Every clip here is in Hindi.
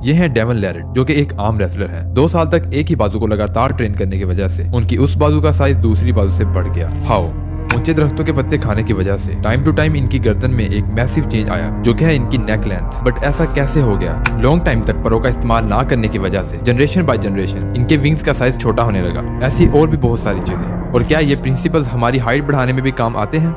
ये हैं डेवन लैरेट, जो कि एक आर्म रेसलर हैं। 2 साल तक एक ही बाजू को लगातार ट्रेन करने की वजह से उनकी उस बाजू का साइज दूसरी बाजू से बढ़ गया। हाउ? ऊंचे दरख्तों के पत्ते खाने की वजह से टाइम टू टाइम इनकी गर्दन में एक मैसिव चेंज आया, जो कि है इनकी नेक लेंथ। बट ऐसा कैसे हो गया? लॉन्ग टाइम तक परों का इस्तेमाल ना करने की वजह से जनरेशन बाय जनरेशन इनके विंग्स का साइज छोटा होने लगा। ऐसी और भी बहुत सारी चीजें। और क्या ये प्रिंसिपल्स हमारी हाइट बढ़ाने में भी काम आते हैं?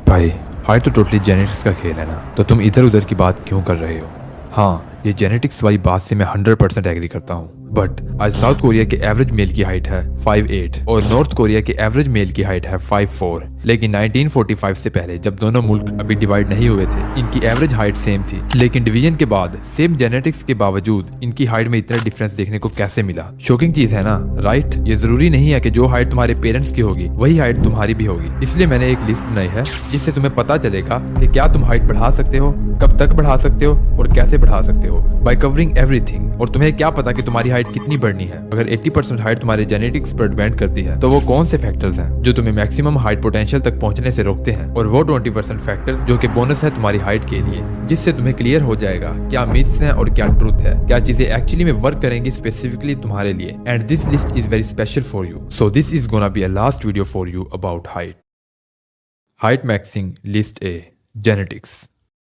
भाई, हाइट तो टोटली जेनेटिक्स का खेल है ना, तो तुम इधर उधर की बात क्यों कर रहे हो? हाँ, ये जेनेटिक्स वाली बात से मैं 100% एग्री करता हूँ। बट आज साउथ कोरिया के एवरेज मेल की हाइट है 5'8" और नॉर्थ कोरिया के एवरेज मेल की हाइट है 5'4". लेकिन 1945 से पहले, जब दोनों मुल्क अभी डिवाइड नहीं हुए थे, इनकी एवरेज हाइट सेम थी। लेकिन डिवीजन के बाद सेम जेनेटिक्स के बावजूद इनकी हाइट में इतना डिफरेंस देखने को कैसे मिला? शॉकिंग चीज है ना, राइट? ये जरूरी नहीं है कि जो हाइट तुम्हारे पेरेंट्स की होगी वही हाइट तुम्हारी भी होगी। इसलिए मैंने एक लिस्ट बनाई है जिससे तुम्हें पता चलेगा कि क्या तुम हाइट बढ़ा सकते हो, कब तक बढ़ा सकते हो और कैसे बढ़ा सकते हो, बाय कवरिंग एवरीथिंग। और तुम्हें क्या पता कि तुम्हारी हाइट कितनी बढ़नी है? अगर 80% हाइट तुम्हारे जेनेटिक्स पर डिपेंड करती है, तो वो कौन से फैक्टर्स हैं जो तुम्हें मैक्सिमम हाइट पोटेंशियल तक पहुंचने से रोकते हैं? और वो 20% फैक्टर्स जो कि बोनस है तुम्हारी हाइट के लिए, जिससे तुम्हें क्लियर हो जाएगा क्या मिथ्स हैं और क्या ट्रूथ है, क्या चीजें एक्चुअली में वर्क करेंगी स्पेसिफिकली तुम्हारे लिए। And this list is very special for you, so this is gonna be a last video for you about height. Height maxing list A, genetics.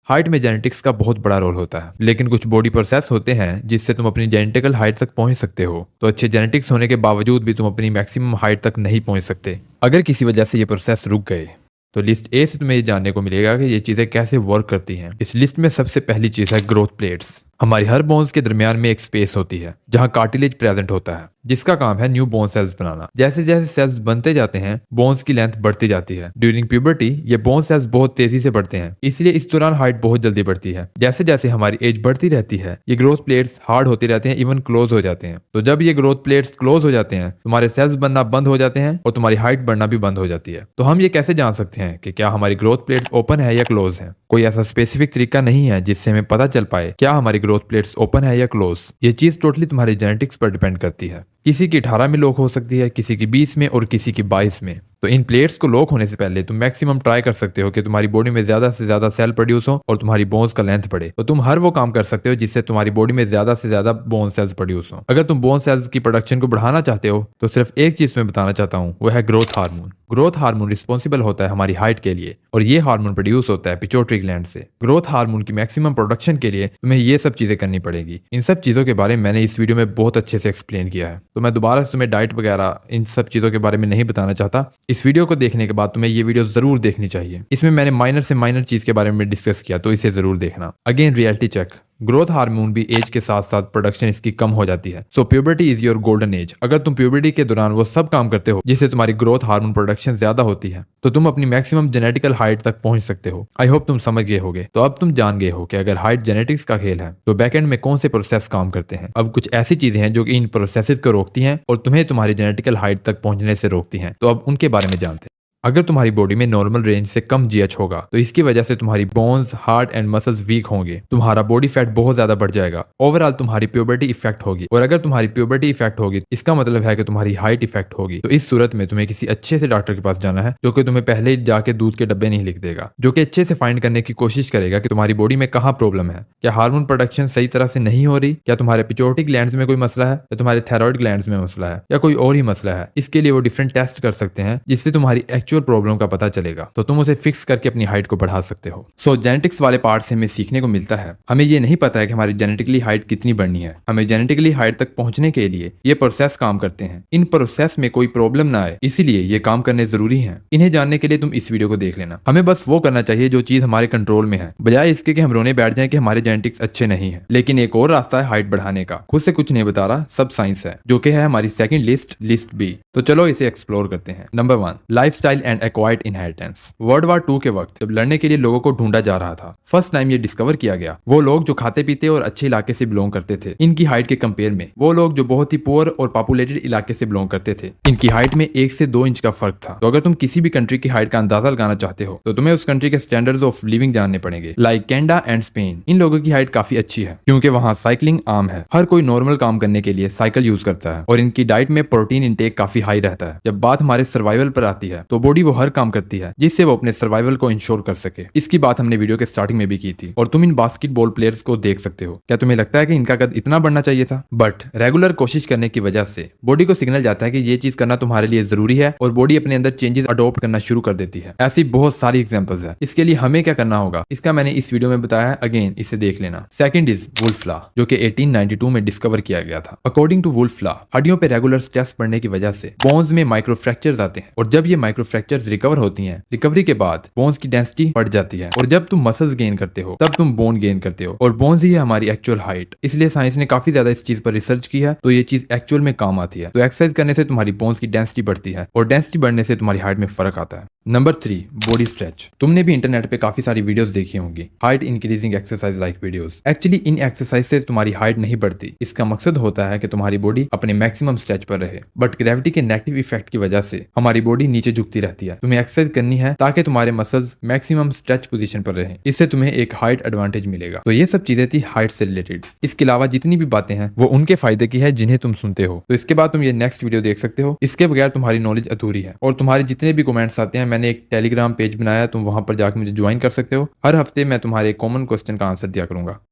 Height में जेनेटिक्स का बहुत बड़ा रोल होता है, लेकिन कुछ बॉडी प्रोसेस होते हैं जिससे तुम अपनी जेनेटिकल हाइट तक पहुंच सकते हो। तो अच्छे जेनेटिक्स होने के बावजूद भी तुम अपनी मैक्सिमम हाइट तक नहीं पहुंच सकते। अगर किसी वजह से ये प्रोसेस रुक गए, तो लिस्ट ए से तुम्हें ये जानने को मिलेगा कि ये चीजें कैसे वर्क करती हैं। इस लिस्ट में सबसे पहली चीज है ग्रोथ प्लेट्स। हमारी हर बोन्स के दरमियान में एक स्पेस होती है जहां कार्टिलेज प्रेजेंट होता है, जिसका काम है न्यू बोन सेल्स बनाना। जैसे जैसे सेल्स बनते जाते हैं, बोन्स की लेंथ बढ़ती जाती है। ड्यूरिंग प्यूबर्टी ये बोन सेल्स बहुत तेजी से बढ़ते हैं, इसलिए इस दौरान हाइट बहुत जल्दी बढ़ती है। जैसे जैसे हमारी एज बढ़ती रहती है, ये ग्रोथ प्लेट्स हार्ड होते रहते हैं, इवन क्लोज हो जाते हैं। तो जब ये ग्रोथ प्लेट्स क्लोज हो जाते हैं, तुम्हारे सेल्स बनना बंद हो जाते हैं और तुम्हारी हाइट बढ़ना भी बंद हो जाती है। तो हम ये कैसे जान सकते हैं कि क्या हमारी ग्रोथ प्लेट्स ओपन है या क्लोज है? कोई ऐसा स्पेसिफिक तरीका नहीं है जिससे हमें पता चल पाए क्या हमारी ग्रोथ प्लेट्स ओपन है या क्लोज। ये चीज टोटली तुम्हारे जेनेटिक्स पर डिपेंड करती है। किसी की 18 में लॉक हो सकती है, किसी की 20 में और किसी की 22 में। तो इन प्लेट्स को लॉक होने से पहले तुम मैक्सिमम ट्राई कर सकते हो कि तुम्हारी बॉडी में ज्यादा से ज्यादा सेल प्रोड्यूस हो और तुम्हारी बोन्स का लेंथ बढ़े। तो तुम हर वो काम कर सकते हो जिससे तुम्हारी बॉडी में ज्यादा से ज्यादा बोन सेल्स प्रोड्यूस हो। अगर तुम बोन सेल्स की प्रोडक्शन को बढ़ाना चाहते हो, तो सिर्फ एक चीज मैं बताना चाहता हूँ, वो है growth hormone. Growth hormone responsible होता है हमारी हाइट के लिए, और ये हार्मोन प्रोड्यूस होता है पिट्यूटरी ग्लैंड से। ग्रोथ हार्मोन की मैक्सिमम प्रोडक्शन के लिए तुम्हें ये सब चीजें करनी पड़ेगी। इन सब चीजों के बारे में मैंने इस वीडियो में बहुत अच्छे से एक्सप्लेन किया है, तो मैं दोबारा से तुम्हें डाइट वगैरह इन सब चीजों के बारे में नहीं बताना चाहता। इस वीडियो को देखने के बाद तुम्हें ये वीडियो जरूर देखनी चाहिए। इसमें मैंने माइनर से माइनर चीज के बारे में डिस्कस किया, तो इसे जरूर देखना। Again reality check, growth hormone भी एज के साथ साथ प्रोडक्शन इसकी कम हो जाती है। So puberty is your golden age. अगर तुम प्यूबर्टी के दौरान वो सब काम करते हो जिससे तुम्हारी ग्रोथ हार्मोन प्रोडक्शन ज्यादा होती है, तो तुम अपनी मैक्सिमम जेनेटिकल हाइट तक पहुंच सकते हो। आई होप तुम समझ गए होगे। तो अब तुम जान गए हो कि अगर हाइट जेनेटिक्स का खेल है, तो बैकएंड में कौन से प्रोसेस काम करते हैं। अब कुछ ऐसी चीजें हैं जो कि इन प्रोसेसेस को रोकती हैं और तुम्हें तुम्हारी जेनेटिकल हाइट तक पहुंचने से रोकती हैं। तो अब उनके बारे में जानते हैं। अगर तुम्हारी बॉडी में नॉर्मल रेंज से कम जीएच होगा, तो इसकी वजह से तुम्हारी bones, heart and muscles weak होंगे, तुम्हारा बॉडी फैट बहुत ज्यादा बढ़ जाएगा, ओवरऑल तुम्हारी प्यूबर्टी इफेक्ट होगी। और अगर तुम्हारी प्यूबर्टी इफेक्ट होगी, इसका मतलब है कि तुम्हारी हाइट इफेक्ट होगी। तो इस सूरत में तुम्हें किसी अच्छे से डॉक्टर के पास जाना है, जो कि तुम्हें पहले जाके दूध के डब्बे नहीं लिख देगा, जो कि अच्छे से फाइंड करने की कोशिश करेगा कि तुम्हारी बॉडी में कहाँ प्रॉब्लम है। क्या हार्मोन प्रोडक्शन सही तरह से नहीं हो रही, क्या तुम्हारे पिट्यूटरी ग्लैंड्स में कोई मसला है, या तुम्हारे थायराइड ग्लैंड्स में मसला है, या कोई और ही मसला है। इसके लिए वो डिफरेंट टेस्ट कर सकते हैं जिससे तुम्हारी एक्चुअल प्रॉब्लम का पता चलेगा, तो तुम उसे फिक्स करके अपनी हाइट को बढ़ा सकते हो। सो जेनेटिक्स वाले पार्ट से हमें सीखने को मिलता है, हमें ये नहीं पता है कि हमारी जेनेटिकली हाइट कितनी बढ़नी है। हमें जेनेटिकली हाइट तक पहुंचने के लिए ये प्रोसेस काम करते हैं। इन प्रोसेस में कोई प्रॉब्लम ना आए, इसीलिए ये काम करने जरूरी है। इन्हें जानने के लिए तुम इस वीडियो को देख लेना। हमें बस वो करना चाहिए जो चीज हमारे कंट्रोल में है, बजाय इसके कि हम रोने बैठ जाएं कि हमारे जेनेटिक्स अच्छे नहीं है। लेकिन एक और रास्ता है हाइट बढ़ाने का, खुद से कुछ नहीं बता रहा, सब साइंस है, जो कि है हमारी सेकंड लिस्ट बी। तो चलो इसे एक्सप्लोर करते हैं। Number 1, lifestyle and acquired inheritance. World war 2 के वक्त जब लड़ने के लिए लोगों को ढूंढा जा रहा था, फर्स्ट टाइम ये डिस्कवर किया गया, वो लोग जो खाते पीते और अच्छे इलाके से बिलोंग करते थे, इनकी हाइट के कंपेयर में वो लोग जो बहुत ही पुअर और पॉपुलेटेड इलाके से बिलोंग करते थे, इनकी हाइट में 1 से 2 इंच का फर्क था। तो अगर तुम किसी भी कंट्री की हाइट का अंदाजा लगाना चाहते हो, तो तुम्हें उस कंट्री के स्टैंडर्ड्स ऑफ लिविंग जानने पड़ेंगे। लाइक कैनेडा एंड स्पेन, इन लोगों की हाइट काफी अच्छी है क्योंकि वहाँ साइकिलिंग आम है। हर कोई नॉर्मल काम करने के लिए साइकिल यूज करता है और इनकी डाइट में प्रोटीन इंटेक काफी हाई रहता है। जब बात हमारे सर्वाइवल पर आती है, तो बॉडी वो हर काम करती है जिससे वो अपने सर्वाइवल को इंश्योर कर सके। इसकी बात हमने वीडियो के स्टार्टिंग में भी की थी और तुम इन बास्केटबॉल प्लेयर्स को देख सकते हो। क्या तुम्हें लगता है कि इनका कद इतना बढ़ना चाहिए था? बट रेगुलर कोशिश करने की वजह से बॉडी को सिग्नल जाता है कि ये चीज करना तुम्हारे लिए जरूरी है और बॉडी अपने अंदर चेंजेस अडॉप्ट करना शुरू कर देती है। ऐसी बहुत सारी एग्जांपल्स है। इसके लिए हमें क्या करना होगा इसका मैंने इस वीडियो में बताया है, अगेन इसे देख लेना। सेकंड इज वुल्फ लॉ, जो कि 1892 में डिस्कवर किया गया था। अकॉर्डिंग टू वुल्फ लॉ, हड्डियों पे रेगुलर स्ट्रेस पड़ने की वजह से बोन्स में माइक्रो फ्रैक्चर्स आते हैं और जब ये माइक्रो फ्रैक्चर्स रिकवर होती हैं, रिकवरी के बाद बोन्स की डेंसिटी बढ़ जाती है और जब तुम मसल्स गेन करते हो तब तुम बोन गेन करते हो और बोन्स ही है हमारी एक्चुअल हाइट। इसलिए साइंस ने काफी ज्यादा इस चीज पर रिसर्च की है, तो ये चीज एक्चुअल में काम आती है। तो एक्सरसाइज करने से तुम्हारी बोन्स की डेंसिटी बढ़ती है और डेंसिटी बढ़ने से तुम्हारी हाइट में फर्क आता है। Number 3, body stretch. तुमने भी इंटरनेट पे काफी सारी वीडियोस देखी होंगी, height increasing exercise like videos. Actually in exercise से तुम्हारी हाइट नहीं बढ़ती। इसका मकसद होता है कि तुम्हारी बॉडी अपने मैक्सिमम स्ट्रेच पर रहे, बट ग्रेविटी के नेगेटिव इफेक्ट की वजह से हमारी बॉडी नीचे झुकती रहती है। तुम्हें एक्सरसाइज करनी है ताकि तुम्हारे मसल्स मैक्सिमम स्ट्रेच पोजीशन पर रहें। इससे तुम्हें एक हाइट एडवांटेज मिलेगा। तो ये सब चीजें थी हाइट से रिलेटेड। इसके अलावा जितनी भी बातें हैं वो उनके फायदे की है जिन्हें तुम सुनते हो। तो इसके बाद तुम ये नेक्स्ट वीडियो देख सकते हो। इसके बगैर तुम्हारी नॉलेज अधूरी है। और तुम्हारे जितने भी कमेंट्स आते हैं, मैंने एक टेलीग्राम पेज बनाया, तुम वहां पर जाकर मुझे ज्वाइन कर सकते हो। हर हफ्ते मैं तुम्हारे कॉमन क्वेश्चन का आंसर दिया करूंगा।